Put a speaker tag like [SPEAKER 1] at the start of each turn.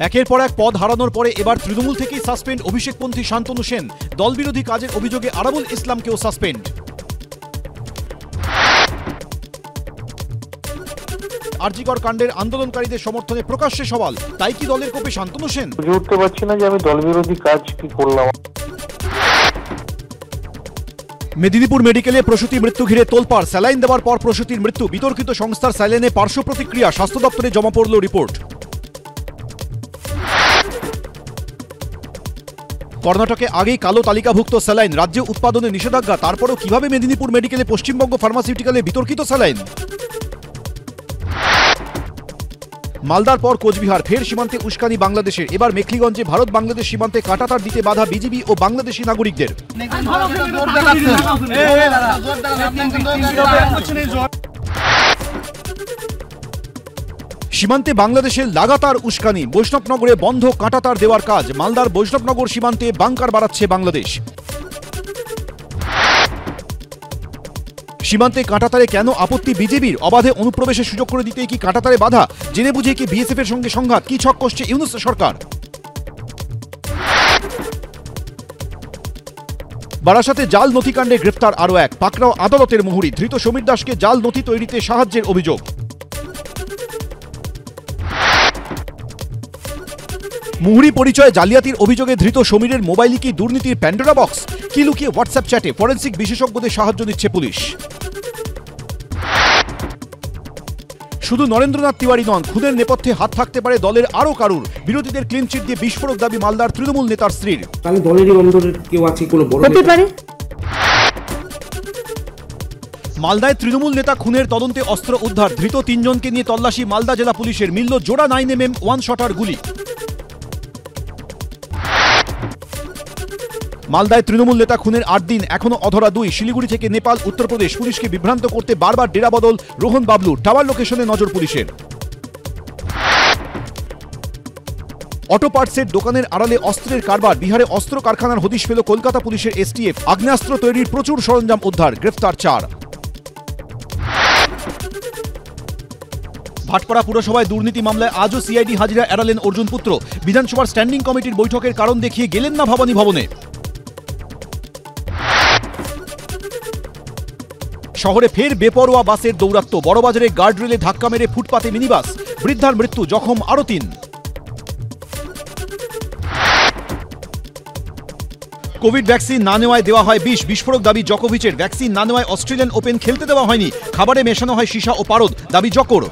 [SPEAKER 1] একের পর এক পদ হারানোর পরে এবার তৃণমূল থেকেই সাসপেন্ড অভিষেকপন্থী শান্তনু সেন। দলবিরোধী কাজের অভিযোগে আরাবুল ইসলামকেও সাসপেন্ড। আরজিকর কাণ্ডের আন্দোলনকারীদের সমর্থনে প্রকাশ্যে সওয়াল, তাই কি দলের কোপে শান্তনু সেন?
[SPEAKER 2] বুঝে উঠতে পারছি না যে আমি দলবিরোধী কাজ কি করলাম।
[SPEAKER 1] মেদিনীপুর মেডিকেলে প্রসূতি মৃত্যু ঘিরে তোলপাড়, স্যালাইন দেওয়ার পর প্রসূতির মৃত্যু। বিতর্কিত সংস্থার স্যালাইনে পার্শ্ব প্রতিক্রিয়া, স্বাস্থ্য দপ্তরে জমা পড়ল রিপোর্ট। কর্ণাটকে আগেই কালো তালিকাভুক্ত স্যালাইন, রাজ্যে উৎপাদনে নিষেধাজ্ঞা, তারপরও কিভাবে মেদিনীপুর মেডিকেলে পশ্চিমবঙ্গ ফার্মাসিউটিক্যালে বিতর্কিত স্যালাইন? মালদার পর কোচবিহার, ফের সীমান্তে উস্কানি বাংলাদেশের। এবার মেখলিগঞ্জে ভারত বাংলাদেশ সীমান্তে কাঁটাতার দিতে বাধা বিজিবি ও বাংলাদেশি নাগরিকদের। সীমান্তে বাংলাদেশের লাগাতার উস্কানি, বৈষ্ণবনগরে বন্ধ কাঁটাতার দেওয়ার কাজ। মালদার বৈষ্ণবনগর সীমান্তে বাংকার বাড়াচ্ছে বাংলাদেশ। সীমান্তে কাঁটাতারে কেন আপত্তি বিজেপির? অবাধে অনুপ্রবেশের সুযোগ করে দিতে কি কাঁটাতারে বাধা? জেনে বুঝে কি বিএসএফ এর সঙ্গে সংঘাত? কি ছক কষছে ইউনূস সরকার? বারাসাতে জাল নথিকাণ্ডে গ্রেফতার আরও এক, পাকড়াও আদালতের মুহুরি। ধৃত সমীর দাসকে জাল নথি তৈরিতে সাহায্যের অভিযোগ। মুহুরি পরিচয়ে জালিয়াতির অভিযোগে ধৃত সমীরের মোবাইলে কি দুর্নীতির প্যান্ডোরা বক্স? কি লুকিয়ে হোয়াটসঅ্যাপ চ্যাটে? ফরেনসিক বিশেষজ্ঞদের সাহায্য নিচ্ছে পুলিশ। শুধু নরেন্দ্রনাথ তিওয়ারি নন, খুনের নেপথ্যে হাত থাকতে পারে দলের আরও কারুর। বিরোধীদের ক্লিনচিট দিয়ে বিস্ফোরক দাবি মালদার তৃণমূল নেতার স্ত্রীর। মালদায় তৃণমূল নেতা খুনের তদন্তে অস্ত্র উদ্ধার। ধৃত ৩ জনকে নিয়ে তল্লাশি মালদা জেলা পুলিশের। মিলল জোড়া 9mm ওয়ান শটার গুলি। মালদায় তৃণমূল নেতা খুনের 8 দিন, এখনো অধরা 2। শিলিগুড়ি থেকে নেপাল, উত্তরপ্রদেশ। পুলিশকে বিভ্রান্ত করতে বারবার ডেরা বদল রোহন বাবলু। টাওয়ার লোকেশনে নজর পুলিশের। অটো পার্টসের দোকানের আড়ালে অস্ত্রের কারবার। বিহারে অস্ত্র কারখানার হদিশ পেল কলকাতা পুলিশের এসটিএফ। আগ্নেয়াস্ত্র তৈরির প্রচুর সরঞ্জাম উদ্ধার, গ্রেফতার 4। ভাটপাড়া পুরসভায় দুর্নীতি মামলায় আজও সিআইডি হাজিরা এড়ালেন অর্জুন পুত্র। বিধানসভার স্ট্যান্ডিং কমিটির বৈঠকের কারণ দেখিয়ে গেলেন না ভবানী ভবনে। শহরে ফের বেপরোয়া বাসের দৌরাত্ম্য। বড়বাজারে গার্ডরেলে ধাক্কা মেরে ফুটপাতে মিনিবাস। বৃদ্ধার মৃত্যু, জখম আরও 3। কোভিড ভ্যাকসিন না নেওয়ায় দেওয়া হয় বিষ। বিস্ফোরক দাবি জকোভিচের। ভ্যাকসিন না নেওয়ায় অস্ট্রেলিয়ান ওপেন খেলতে দেওয়া হয়নি। খাবারে মেশানো হয় সীসা ও পারদ, দাবি জকোর।